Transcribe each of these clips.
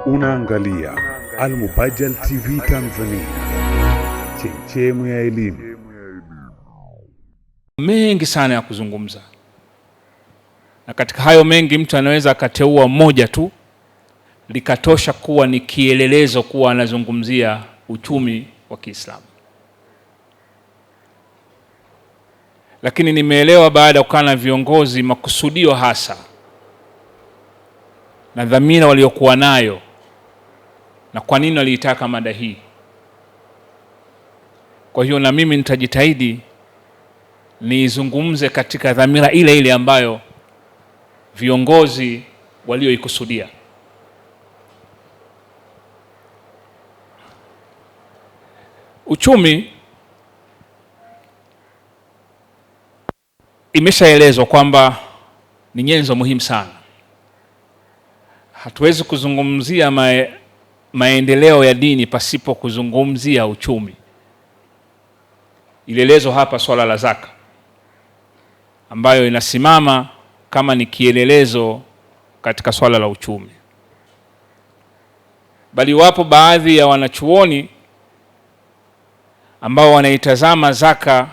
Unaangalia Al-Mubajjal TV Tanzania, chemchemu ya elimu. Mengi sana ya kuzungumza, na katika hayo mengi mtu anaweza akateua moja tu likatosha kuwa ni kielelezo kuwa anazungumzia uchumi wa Kiislamu. Lakini nimeelewa baada ya kukaa na viongozi makusudio hasa na dhamira waliokuwa nayo na kwa nini waliitaka mada hii. Kwa hiyo na mimi nitajitahidi nizungumze katika dhamira ile ile ambayo viongozi walioikusudia. Uchumi imeshaelezwa kwamba ni nyenzo muhimu sana. Hatuwezi kuzungumzia maendeleo ya dini pasipo kuzungumzia uchumi. Ilielezwa hapa swala la zaka ambayo inasimama kama ni kielelezo katika swala la uchumi. Bali wapo baadhi ya wanachuoni ambao wanaitazama zaka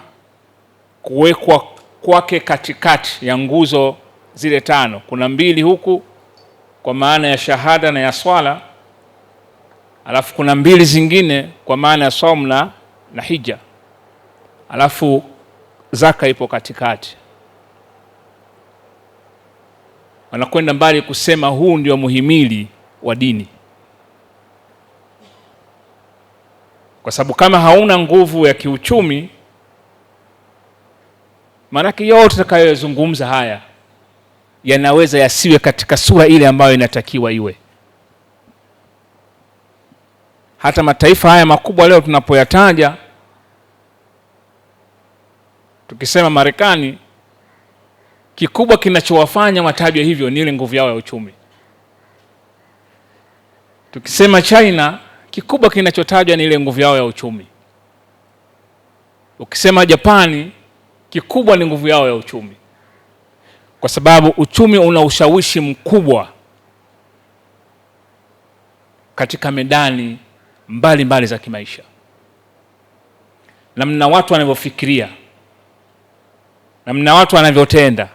kuwekwa kwake katikati ya nguzo zile tano. Kuna mbili huku kwa maana ya shahada na ya swala, alafu kuna mbili zingine kwa maana ya saum na hija, alafu zaka ipo katikati. Wanakwenda mbali kusema huu ndio muhimili wa dini, kwa sababu kama hauna nguvu ya kiuchumi, maanake yote tutakayozungumza haya yanaweza yasiwe katika sura ile ambayo inatakiwa iwe. Hata mataifa haya makubwa leo tunapoyataja, tukisema Marekani, kikubwa kinachowafanya watajwe hivyo ni ile nguvu yao ya uchumi. Tukisema China, kikubwa kinachotajwa ni ile nguvu yao ya uchumi. Ukisema Japani, kikubwa ni nguvu yao ya uchumi, kwa sababu uchumi una ushawishi mkubwa katika medani mbali za kimaisha. Namna watu wanavyofikiria, namna watu wanavyotenda,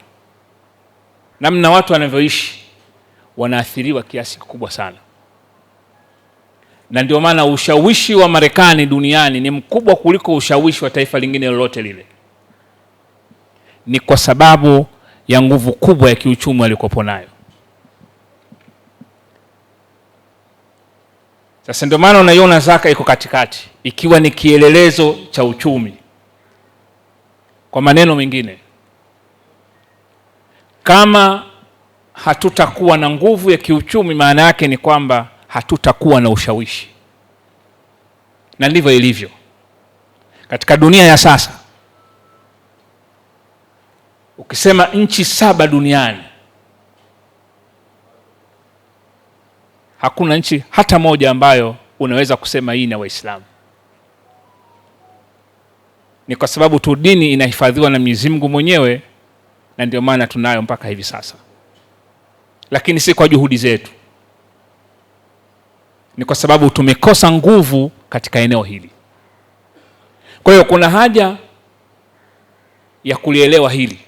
namna watu wanavyoishi, wanaathiriwa kiasi kikubwa sana. Na ndio maana ushawishi wa Marekani duniani ni mkubwa kuliko ushawishi wa taifa lingine lolote lile. Ni kwa sababu ya nguvu kubwa ya kiuchumi walikopo nayo. Sasa ndio maana unaiona zaka iko katikati, ikiwa ni kielelezo cha uchumi. Kwa maneno mengine, kama hatutakuwa na nguvu ya kiuchumi, maana yake ni kwamba hatutakuwa na ushawishi. Na ndivyo ilivyo katika dunia ya sasa. Ukisema nchi 7 duniani, hakuna nchi hata moja ambayo unaweza kusema hii na Waislamu. Ni kwa sababu tu dini inahifadhiwa na Mwenyezi Mungu mwenyewe, na ndio maana tunayo mpaka hivi sasa. Lakini si kwa juhudi zetu, ni kwa sababu tumekosa nguvu katika eneo hili. Kwa hiyo kuna haja ya kulielewa hili,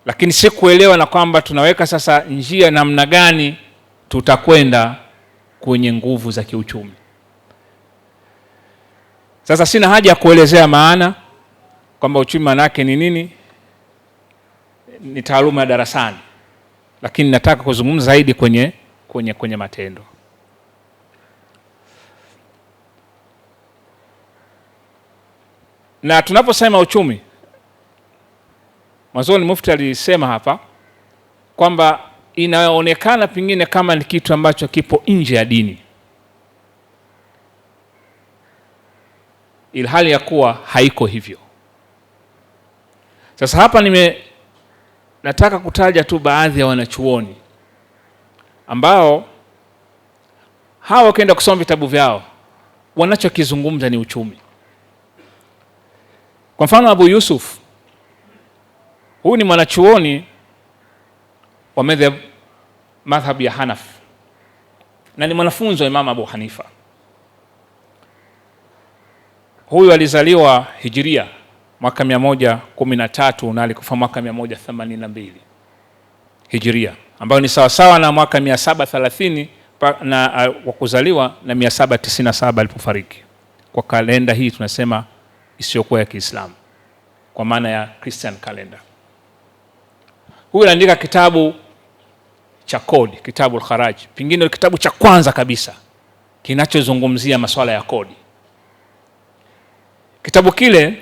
lakini si kuelewa na kwamba tunaweka sasa njia namna gani tutakwenda kwenye nguvu za kiuchumi. Sasa sina haja ya kuelezea maana kwamba uchumi maana yake ni nini, ni taaluma ya darasani, lakini nataka kuzungumza zaidi kwenye matendo. Na tunaposema uchumi, mwanzoni Mufti alisema hapa kwamba inaonekana pengine kama ni kitu ambacho kipo nje ya dini, ilhali ya kuwa haiko hivyo. Sasa hapa nataka kutaja tu baadhi ya wanachuoni ambao hawa wakienda kusoma vitabu vyao wanachokizungumza ni uchumi. Kwa mfano Abu Yusuf, huyu ni mwanachuoni wa madhhab ya Hanafi, na ni mwanafunzi wa Imam Abu Hanifa. Huyu alizaliwa Hijiria mwaka 113 na alikufa mwaka 182 Hijiria, ambayo ni sawasawa na mwaka 730 na wa kuzaliwa na 797 alipofariki, kwa kalenda hii tunasema isiyokuwa ya Kiislamu, kwa maana ya Christian calendar. Huyu aliandika kitabu cha kodi, kitabu al-Kharaj, pengine kitabu cha kwanza kabisa kinachozungumzia masuala ya kodi. Kitabu kile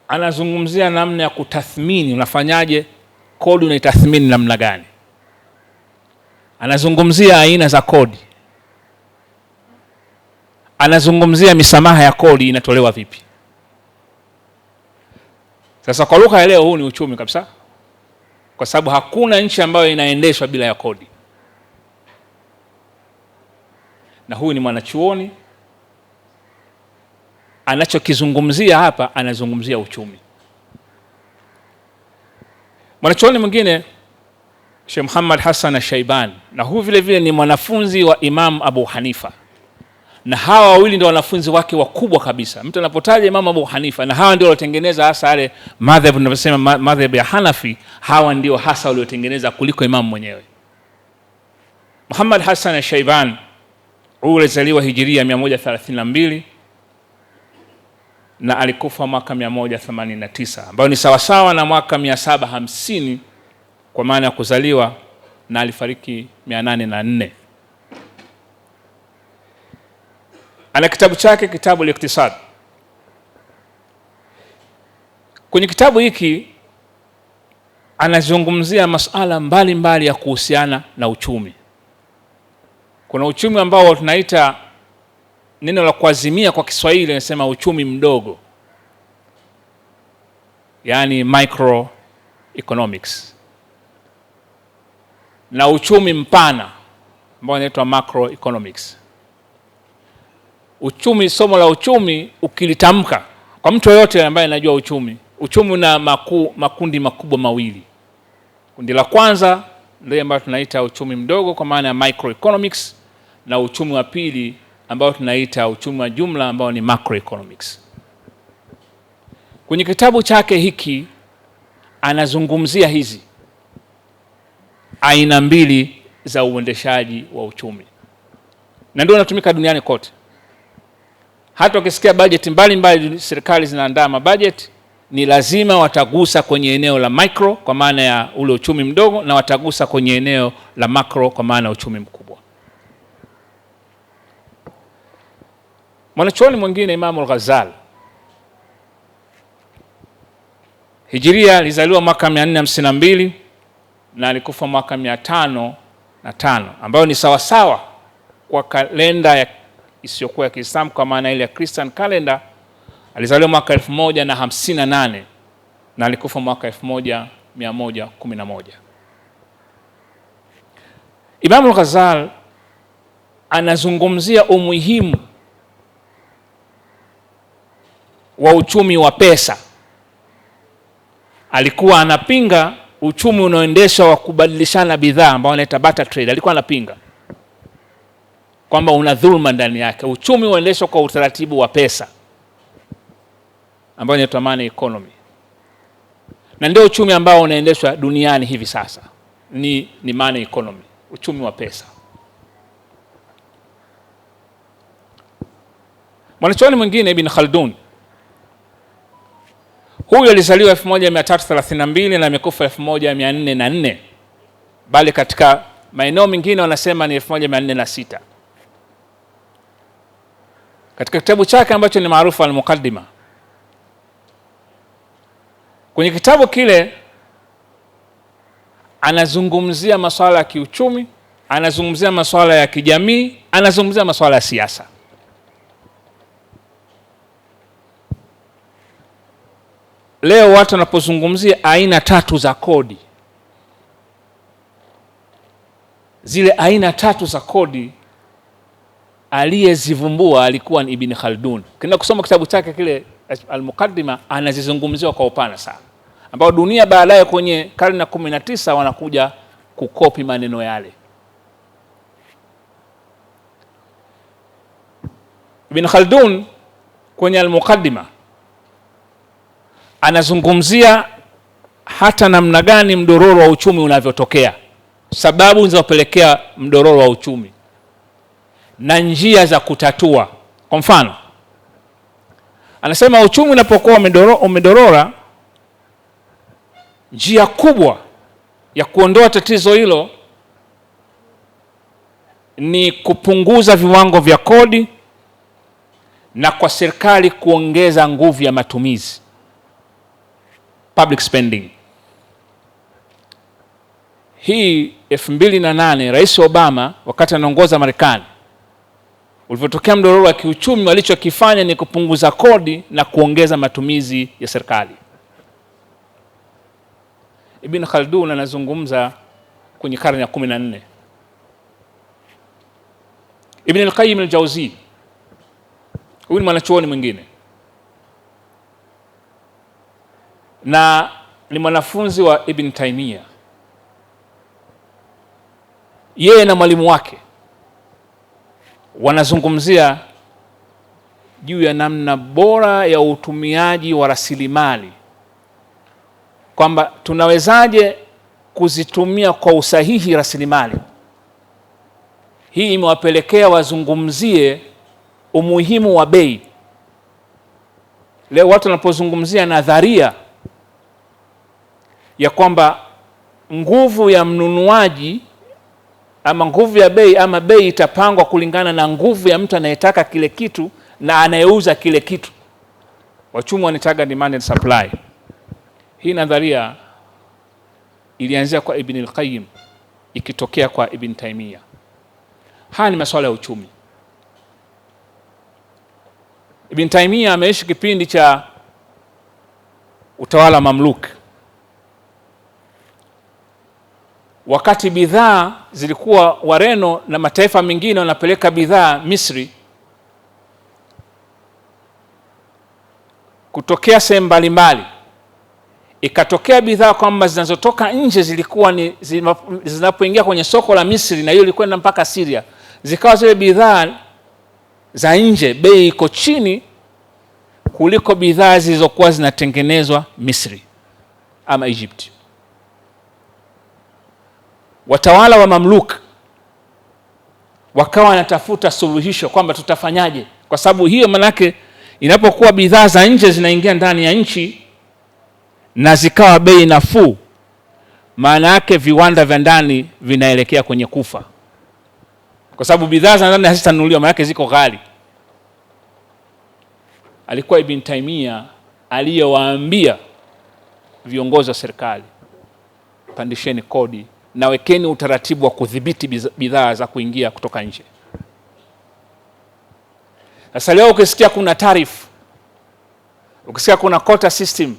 anazungumzia namna ya kutathmini, unafanyaje kodi, unaitathmini namna gani. Anazungumzia aina za kodi, anazungumzia misamaha ya kodi inatolewa vipi. Sasa kwa lugha ya leo, huu ni uchumi kabisa, kwa sababu hakuna nchi ambayo inaendeshwa bila ya kodi. Na huyu ni mwanachuoni, anachokizungumzia hapa, anazungumzia uchumi. Mwanachuoni mwingine Sheikh Muhammad Hassan al-Shaybani, na huyu vile vile ni mwanafunzi wa Imam Abu Hanifa, na hawa wawili ndio wanafunzi wake wakubwa kabisa. Mtu anapotaja Imam Abu Hanifa, na hawa ndio waliotengeneza hasa yale madhhabu tunavyosema madhhabu ya Hanafi, hawa ndio hasa waliotengeneza kuliko Imam mwenyewe. Muhammad Hassan al-Shaybani huyu alizaliwa Hijiria 132 na alikufa mwaka 189, ambayo ni sawasawa na mwaka 750 kwa maana ya kuzaliwa, na alifariki 804. Ana kitabu chake, kitabu al-Iqtisad. Kwenye kitabu hiki anazungumzia masuala mbalimbali ya kuhusiana na uchumi. Kuna uchumi ambao tunaita, neno la kuazimia kwa Kiswahili linasema uchumi mdogo, yani microeconomics, na uchumi mpana ambao unaitwa macroeconomics. Uchumi, somo la uchumi ukilitamka kwa mtu yoyote ambaye anajua uchumi, uchumi una makundi makubwa mawili. Kundi la kwanza ndio ambalo tunaita uchumi mdogo kwa maana ya microeconomics, na uchumi wa pili ambao tunaita uchumi wa jumla ambao ni macroeconomics. Kwenye kitabu chake hiki anazungumzia hizi aina mbili za uendeshaji wa uchumi, na ndio unatumika duniani kote. Hata ukisikia bajeti mbalimbali serikali zinaandaa mabajeti, ni lazima watagusa kwenye eneo la micro kwa maana ya ule uchumi mdogo, na watagusa kwenye eneo la macro kwa maana ya uchumi mkubwa. Mwanachuoni mwingine Imam al-Ghazali, Hijiria alizaliwa mwaka 452 na alikufa mwaka 505, ambayo ni sawasawa kwa kalenda ya isiyokuwa ya Kiislamu kwa maana ile ya Christian calendar. Alizaliwa mwaka 1058 na alikufa mwaka 1111. Imam al-Ghazali anazungumzia umuhimu wa uchumi wa pesa. Alikuwa anapinga uchumi unaoendeshwa wa kubadilishana bidhaa ambao wanaita barter trade. Alikuwa anapinga kwamba una dhulma ndani yake. Uchumi unaendeshwa kwa utaratibu wa pesa ambao inaitwa money economy, na ndio uchumi ambao unaendeshwa duniani hivi sasa, ni money economy, uchumi wa pesa. Mwanachuoni mwingine Ibn Khaldun, huyu alizaliwa 1332 na amekufa 1404, bali katika maeneo mengine wanasema ni 1406. Katika kitabu chake ambacho ni maarufu al-Muqaddima, kwenye kitabu kile anazungumzia masuala ya kiuchumi, anazungumzia masuala ya kijamii, anazungumzia masuala ya siasa. Leo watu wanapozungumzia aina 3 za kodi, zile aina 3 za kodi aliyezivumbua alikuwa ni Ibn Khaldun. Kina kusoma kitabu chake kile al-Muqaddima, anazizungumzia kwa upana sana, ambao dunia baadaye kwenye karne ya 19 wanakuja kukopi maneno yale. Ibn Khaldun kwenye al-Muqaddima anazungumzia hata namna gani mdororo wa uchumi unavyotokea, sababu zinazopelekea mdororo wa uchumi na njia za kutatua. Kwa mfano, anasema uchumi unapokuwa umedorora, njia kubwa ya kuondoa tatizo hilo ni kupunguza viwango vya kodi na kwa serikali kuongeza nguvu ya matumizi, public spending. Hii 2008 Rais Obama wakati anaongoza Marekani, ulipotokea mdororo wa kiuchumi, walichokifanya ni kupunguza kodi na kuongeza matumizi ya serikali. Ibn Khaldun anazungumza kwenye karne ya 14. Ibn al-Qayyim al-Jawzi, huyu ni mwanachuoni mwingine na ni mwanafunzi wa Ibn Taymiyyah. Yeye na mwalimu wake wanazungumzia juu ya namna bora ya utumiaji wa rasilimali, kwamba tunawezaje kuzitumia kwa usahihi rasilimali. Hii imewapelekea wazungumzie umuhimu wa bei. Leo watu wanapozungumzia nadharia ya kwamba nguvu ya mnunuaji ama nguvu ya bei ama bei itapangwa kulingana na nguvu ya mtu anayetaka kile kitu na anayeuza kile kitu, wachumi wanataga demand and supply. Hii nadharia ilianzia kwa Ibn al-Qayyim ikitokea kwa Ibn Taymiyyah. Haya ni masuala ya uchumi. Ibn Taymiyyah ameishi kipindi cha utawala Mamluk, wakati bidhaa zilikuwa Wareno na mataifa mengine wanapeleka bidhaa Misri kutokea sehemu mbalimbali. Ikatokea bidhaa kwamba zinazotoka nje zilikuwa ni zinapoingia kwenye soko la Misri, na hiyo ilikwenda mpaka Syria, zikawa zile bidhaa za nje bei iko chini kuliko bidhaa zilizokuwa zinatengenezwa Misri ama Egypt. Watawala wa Mamluk wakawa wanatafuta suluhisho kwamba tutafanyaje, kwa sababu hiyo manake inapokuwa bidhaa za nje zinaingia ndani ya nchi na zikawa bei nafuu, maana yake viwanda vya ndani vinaelekea kwenye kufa, kwa sababu bidhaa za ndani hazitanunuliwa, maana yake ziko ghali. Alikuwa Ibn Taymiyyah aliyewaambia viongozi wa serikali, pandisheni kodi na wekeni utaratibu wa kudhibiti bidhaa za kuingia kutoka nje. Sasa leo ukisikia kuna tarifu, ukisikia kuna quota system,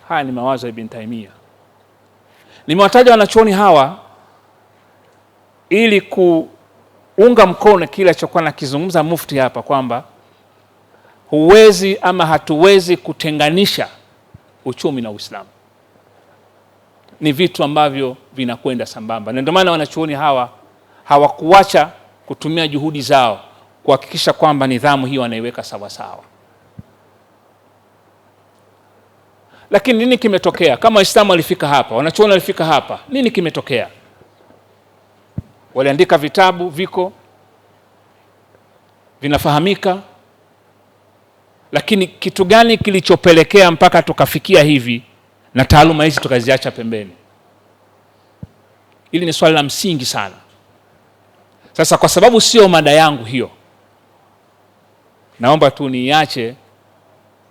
haya ni mawazo ya Ibn Taymiyyah. Nimewataja wanachuoni hawa ili kuunga mkono kile alichokuwa nakizungumza mufti hapa, kwamba huwezi ama hatuwezi kutenganisha uchumi na Uislamu. Ni vitu ambavyo vinakwenda sambamba, na ndio maana wanachuoni hawa hawakuacha kutumia juhudi zao kuhakikisha kwamba nidhamu hiyo wanaiweka sawa sawa. Lakini nini kimetokea? Kama Waislamu walifika hapa, wanachuoni walifika hapa, nini kimetokea? Waliandika vitabu, viko vinafahamika, lakini kitu gani kilichopelekea mpaka tukafikia hivi na taaluma hizi tukaziacha pembeni? Hili ni swali la msingi sana. Sasa kwa sababu sio mada yangu hiyo, naomba tu niache,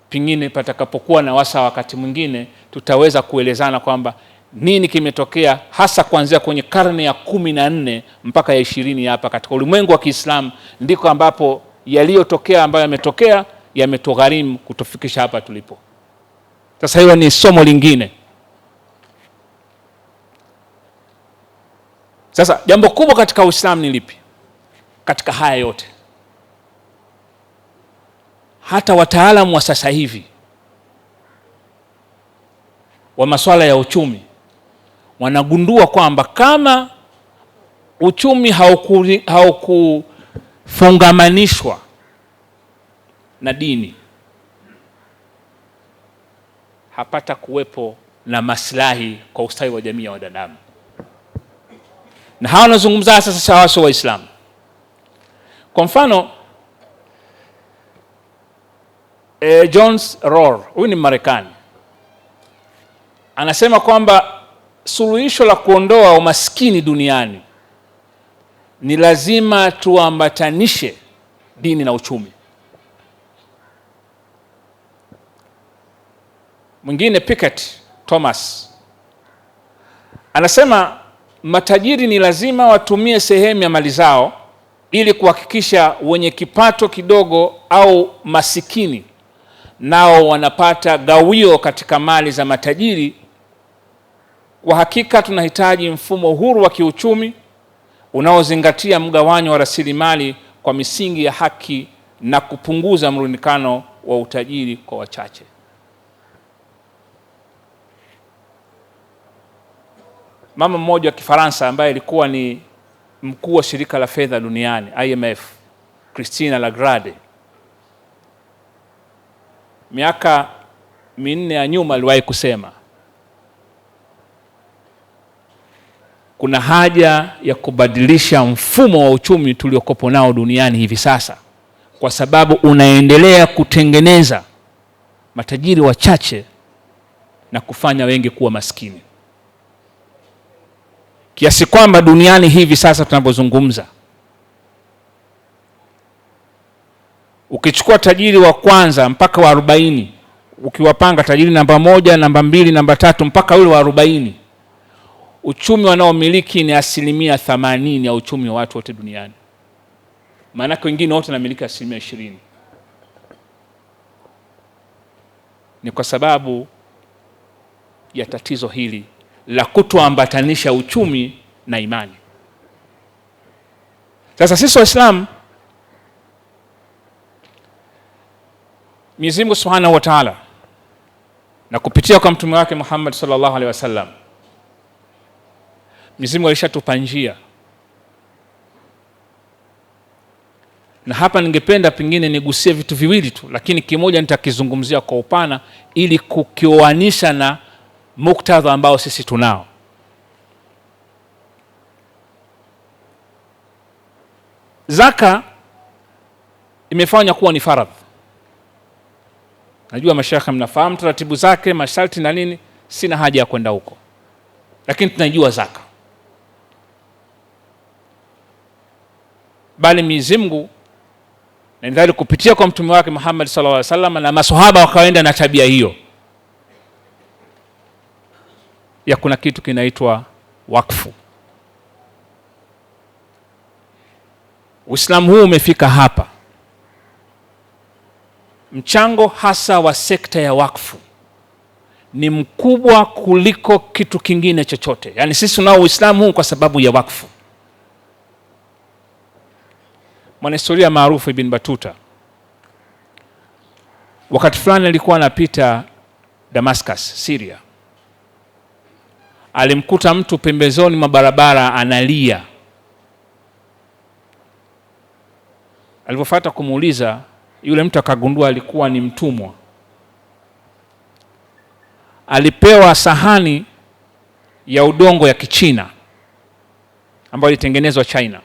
pengine patakapokuwa na wasa wakati mwingine tutaweza kuelezana kwamba nini kimetokea hasa kuanzia kwenye karne ya 14 mpaka ya 20 hapa katika ulimwengu wa Kiislamu, ndiko ambapo yaliyotokea ambayo yametokea yametugharimu kutufikisha hapa tulipo. Sasa hiyo ni somo lingine. Sasa jambo kubwa katika Uislamu ni lipi? Katika haya yote, hata wataalamu wa sasa hivi wa masuala ya uchumi wanagundua kwamba kama uchumi fungamanishwa na dini, hapata kuwepo na maslahi kwa ustawi wa jamii ya wanadamu. Na hawa wanazungumza sasa hawa Waislamu. Kwa mfano Jones Rohr, huyu ni Marekani, anasema kwamba suluhisho la kuondoa umaskini duniani ni lazima tuambatanishe dini na uchumi. Mwingine Piketty Thomas anasema matajiri ni lazima watumie sehemu ya mali zao ili kuhakikisha wenye kipato kidogo au masikini nao wanapata gawio katika mali za matajiri. Kwa hakika tunahitaji mfumo huru wa kiuchumi unaozingatia mgawanyo wa rasilimali kwa misingi ya haki na kupunguza mrundikano wa utajiri kwa wachache. Mama mmoja wa Kifaransa ambaye alikuwa ni mkuu wa shirika la fedha duniani IMF, Christine Lagarde, miaka 4 ya nyuma aliwahi kusema kuna haja ya kubadilisha mfumo wa uchumi tuliokopo nao duniani hivi sasa, kwa sababu unaendelea kutengeneza matajiri wachache na kufanya wengi kuwa maskini, kiasi kwamba duniani hivi sasa tunapozungumza, ukichukua tajiri wa kwanza mpaka wa 40, ukiwapanga tajiri namba 1, namba 2, namba 3 mpaka yule wa 40, uchumi wanaomiliki ni 80% ya uchumi wa watu wote duniani. Maana wengine wote wanamiliki 20%. Ni kwa sababu ya tatizo hili la kutoambatanisha uchumi na imani. Sasa sisi Waislamu, Mwenyezi Mungu Subhanahu wa Ta'ala na kupitia kwa mtume wake Muhammad sallallahu alaihi wasallam, Mwenyezi Mungu alishatupa njia. Na hapa ningependa pengine nigusie vitu viwili tu, lakini kimoja nitakizungumzia kwa upana ili kukioanisha na muktadha ambao sisi tunao. Zaka imefanywa kuwa ni faradhi. Najua mashaka mnafahamu taratibu zake, masharti na nini, sina haja ya kwenda huko. Lakini tunajua zaka. Bali Mwenyezi Mungu na ndani kupitia kwa mtume wake Muhammad sallallahu alaihi wasallam na maswahaba wakaenda na tabia hiyo ya kuna kitu kinaitwa wakfu. Uislamu huu umefika hapa. Mchango hasa wa sekta ya wakfu ni mkubwa kuliko kitu kingine chochote. Yaani sisi tunao Uislamu huu kwa sababu ya wakfu. Mwanahistoria maarufu Ibn Battuta wakati fulani alikuwa anapita Damascus, Syria. Alimkuta mtu pembezoni mwa barabara analia. Alipofuata kumuuliza, yule mtu akagundua alikuwa ni mtumwa. Alipewa sahani ya udongo ya Kichina ambayo ilitengenezwa China.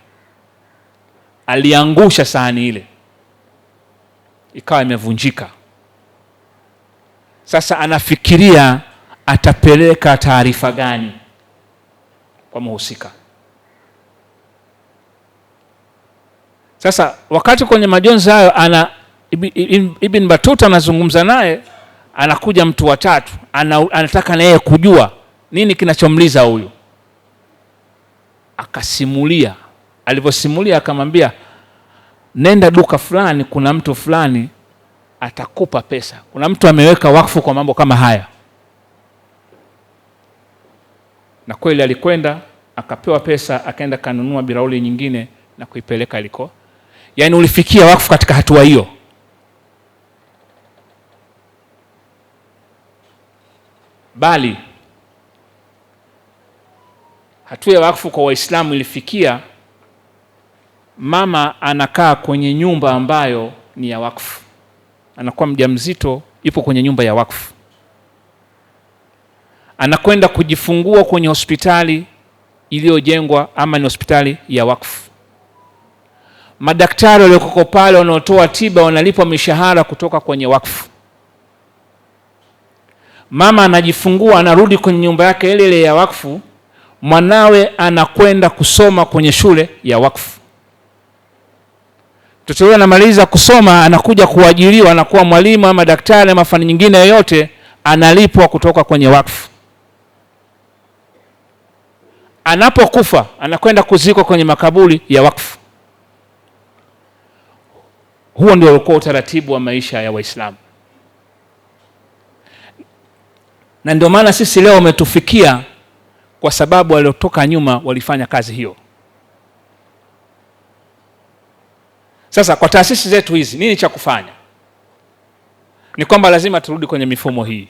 Aliangusha sahani ile, ikawa imevunjika. Sasa anafikiria atapeleka taarifa gani kwa mhusika. Sasa wakati kwenye majonzi hayo Ibn Battuta anazungumza naye, anakuja mtu wa tatu, anataka na yeye kujua nini kinachomliza huyu. Akasimulia. Alivyosimulia akamwambia, nenda duka fulani, kuna mtu fulani atakupa pesa. Kuna mtu ameweka wakfu kwa mambo kama haya. Na kweli alikwenda, akapewa pesa, akaenda kanunua birauli nyingine na kuipeleka aliko. Yaani ulifikia wakfu katika hatua hiyo. Bali hatua ya wakfu kwa Waislamu ilifikia mama anakaa kwenye nyumba ambayo ni ya wakfu, anakuwa mjamzito, ipo kwenye nyumba ya wakfu, anakwenda kujifungua kwenye hospitali iliyojengwa ama ni hospitali ya wakfu. Madaktari walioko pale wanaotoa tiba wanalipwa mishahara kutoka kwenye wakfu. Mama anajifungua, anarudi kwenye nyumba yake ile ile ya wakfu, mwanawe anakwenda kusoma kwenye shule ya wakfu. Mtoto yule anamaliza kusoma, anakuja kuajiriwa, anakuwa mwalimu ama daktari ama fani nyingine yoyote, analipwa kutoka kwenye wakfu. Anapokufa anakwenda kuzikwa kwenye makaburi ya wakfu. Huo ndio ulikuwa utaratibu wa maisha ya Waislamu, na ndio maana sisi leo umetufikia kwa sababu waliotoka nyuma walifanya kazi hiyo. Sasa kwa taasisi zetu hizi nini cha kufanya? Ni kwamba lazima turudi kwenye mifumo hii.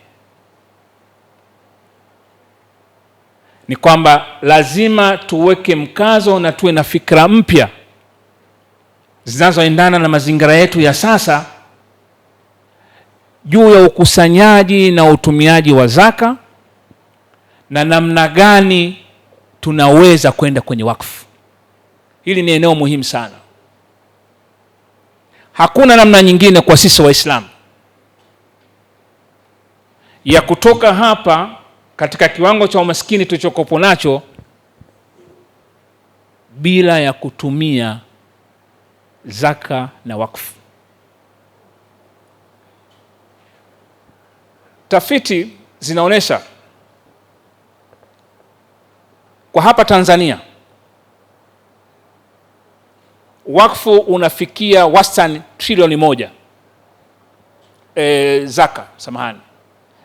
Ni kwamba lazima tuweke mkazo na tuwe na fikra mpya zinazoendana na mazingira yetu ya sasa juu ya ukusanyaji na utumiaji wa zaka na namna gani tunaweza kwenda kwenye wakfu. Hili ni eneo muhimu sana. Hakuna namna nyingine kwa sisi Waislamu ya kutoka hapa katika kiwango cha umaskini tulichokopo nacho bila ya kutumia zaka na wakfu. Tafiti zinaonesha kwa hapa Tanzania wakfu unafikia wastani trilioni 1.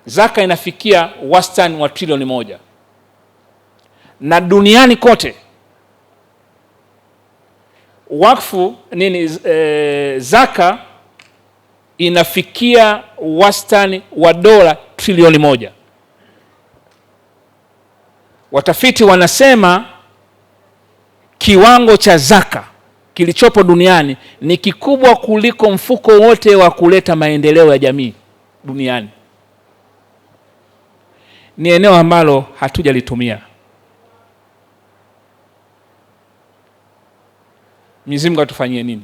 Zaka inafikia wastani wa trilioni 1. Na duniani kote wakfu zaka inafikia wastani wa dola trilioni 1. Watafiti wanasema kiwango cha zaka kilichopo duniani ni kikubwa kuliko mfuko wote wa kuleta maendeleo ya jamii duniani. Ni eneo ambalo hatujalitumia. Mwenyezi Mungu atufanyie nini?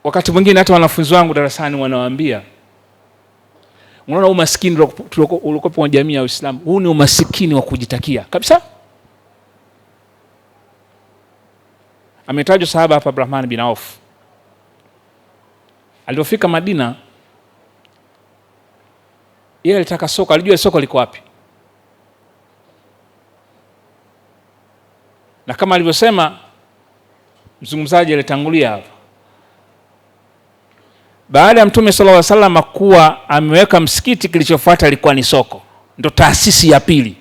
Wakati mwingine hata wanafunzi wangu darasani wanawaambia, unaona umaskini uliokuwa kwa jamii ya Uislamu, huu ni umasikini wa kujitakia kabisa. Ametajwa sahaba hapa Abdurrahman bin Auf. Alipofika Madina, yeye alitaka soko, alijua soko liko wapi. Na kama alivyosema mzungumzaji alitangulia hapa, baada ya Mtume sallallahu alaihi wasallam kuwa ameweka msikiti, kilichofuata ilikuwa ni soko. Ndio taasisi ya pili.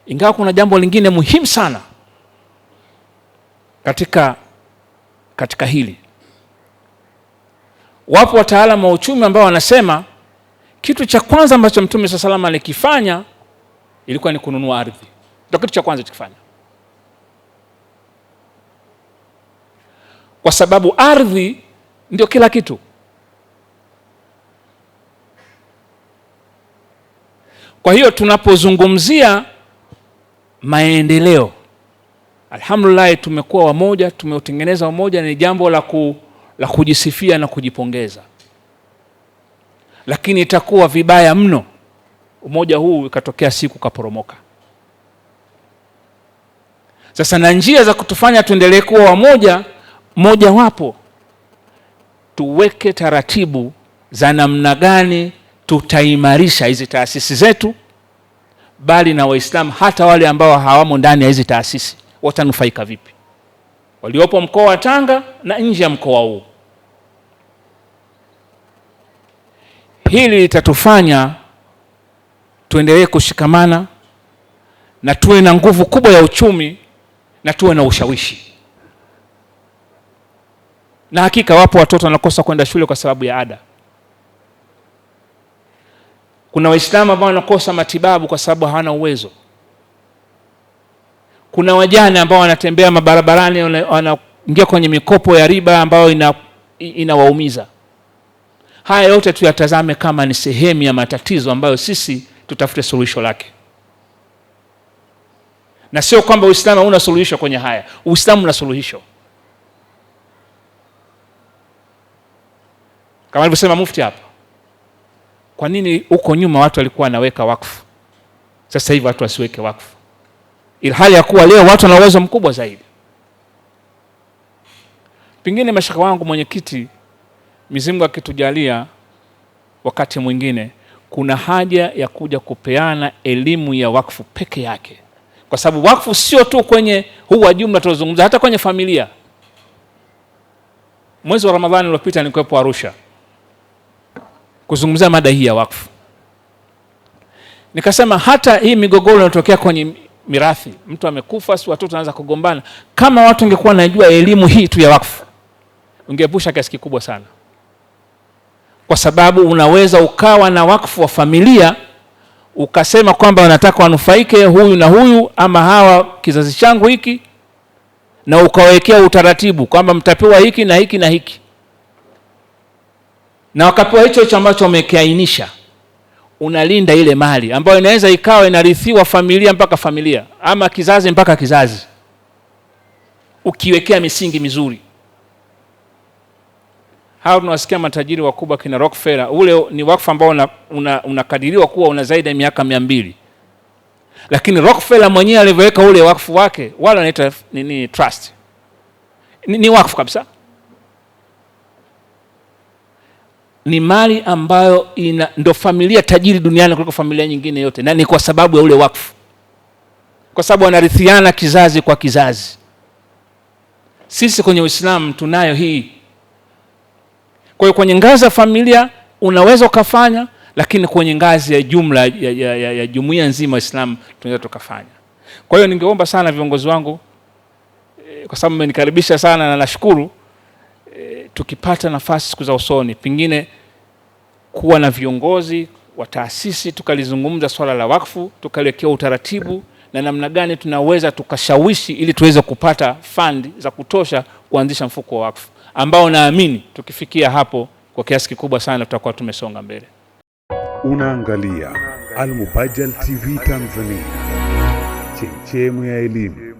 Ingawa kuna jambo lingine muhimu sana katika hili. Wapo wataalamu wa uchumi ambao wanasema kitu cha kwanza ambacho Mtume sallallahu alaihi wasallam alikifanya ilikuwa ni kununua ardhi. Ndio kitu cha kwanza tukifanya. Kwa sababu ardhi ndio kila kitu. Kwa hiyo tunapozungumzia maendeleo, alhamdulillah tumekuwa wamoja, tumeutengeneza umoja, ni jambo la kujisifia na kujipongeza. Lakini itakuwa vibaya mno umoja huu ikatokea siku kaporomoka. Sasa na njia za kutufanya tuendelee kuwa wamoja, moja wapo tuweke taratibu za namna gani tutaimarisha hizi taasisi zetu, bali na Waislamu hata wale ambao hawamo ndani ya hizi taasisi watanufaika vipi, waliopo mkoa wa Tanga na nje ya mkoa huu. Hili litatufanya tuendelee kushikamana na tuwe na nguvu kubwa ya uchumi na tuwe na ushawishi. Na hakika wapo watoto wanakosa kwenda shule kwa sababu ya ada. Kuna Waislamu ambao wanakosa matibabu kwa sababu hawana uwezo. Kuna wajane ambao wanatembea mabarabarani, wanaingia kwenye mikopo ya riba ambayo inawaumiza. Haya yote tuyatazame kama ni sehemu ya matatizo ambayo sisi tutafute suluhisho lake, na sio kwamba Uislamu hauna suluhisho kwenye haya. Uislamu una suluhisho. Kama alivyosema mufti hapa, kwa nini huko nyuma watu walikuwa wanaweka wakfu, sasa hivi watu wasiweke wakfu, ilhali ya kuwa leo watu wana uwezo mkubwa zaidi? Pengine mashaka wangu mwenyekiti, Mwenyezi Mungu akitujalia wakati mwingine, kuna haja ya kuja kupeana elimu ya wakfu peke yake, kwa sababu wakfu sio tu kwenye huu wa jumla tunazungumza, hata kwenye familia. Mwezi wa Ramadhani uliopita nilikuwepo Arusha kuzungumzia mada hii ya wakfu. Nikasema hata hii migogoro inatokea kwenye mirathi, mtu amekufa, si watoto wanaanza kugombana, kama watu wangekuwa wanajua elimu hii tu ya wakfu, ungeepusha kiasi kikubwa sana. Kwa sababu unaweza ukawa na wakfu wa familia, ukasema kwamba wanataka wanufaike huyu na huyu, ama hawa kizazi changu hiki, na ukawekea utaratibu kwamba mtapewa hiki na hiki na hiki, na wakapewa hicho ambacho wamekiainisha. Unalinda ile mali ambayo inaweza ikawa inarithiwa familia mpaka familia, ama kizazi mpaka kizazi, ukiwekea misingi mizuri. Hao tunawasikia matajiri wakubwa kina Rockefeller, ule ni wakfu ambao unakadiriwa kuwa una zaidi ya miaka 200. Lakini Rockefeller mwenyewe alivyoweka ule wakfu wake, wala wanaita nini, trust, ni wakfu kabisa. Ni mali ambayo ndo familia tajiri duniani kuliko familia nyingine yote, na ni kwa sababu ya ule wakfu, kwa sababu wanarithiana kizazi kwa kizazi. Sisi kwenye Uislamu tunayo hii. Kwa hiyo kwenye ngazi ya familia unaweza ukafanya, lakini kwenye ngazi ya jumla ya jumuiya nzima Uislamu tunaweza tukafanya. Kwa hiyo ningeomba sana viongozi wangu, kwa sababu mmenikaribisha sana na nashukuru, tukipata nafasi siku za usoni, pengine kuwa na viongozi wa taasisi, tukalizungumza swala la wakfu, tukaliwekea utaratibu na namna gani tunaweza tukashawishi ili tuweze kupata fund za kutosha kuanzisha mfuko wa wakfu, ambao naamini tukifikia hapo kwa kiasi kikubwa sana tutakuwa tumesonga mbele. Unaangalia Al Mubajjal TV Tanzania, chemchemu ya elimu.